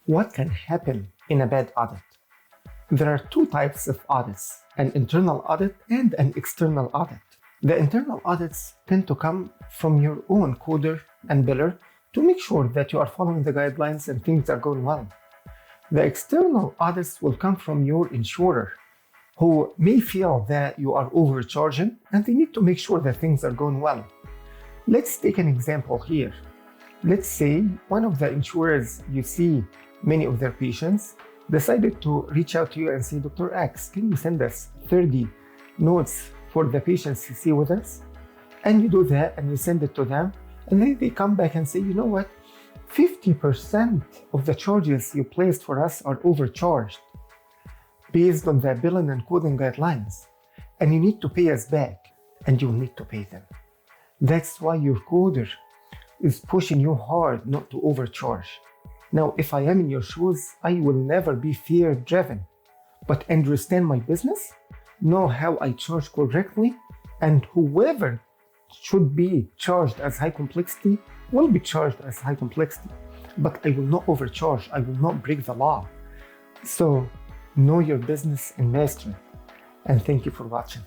What can happen in a bad audit? There are two types of audits, an internal audit and an external audit. The internal audits tend to come from your own coder and biller to make sure that you are following the guidelines and things are going well. The external audits will come from your insurer, who may feel that you are overcharging and they need to make sure that things are going well. Let's take an example here. Let's say one of the insurers you see many of their patients decided to reach out to you and say, Dr. X, can you send us 30 notes for the patients you see with us? And you do that and you send it to them, and then they come back and say, you know what, 50% of the charges you placed for us are overcharged based on the billing and coding guidelines, and you need to pay us back, and you will need to pay them. That's why your coder is pushing you hard not to overcharge. Now, if I am in your shoes, I will never be fear-driven, but understand my business, know how I charge correctly, and whoever should be charged as high complexity will be charged as high complexity. But I will not overcharge, I will not break the law. So, know your business and master it. And thank you for watching.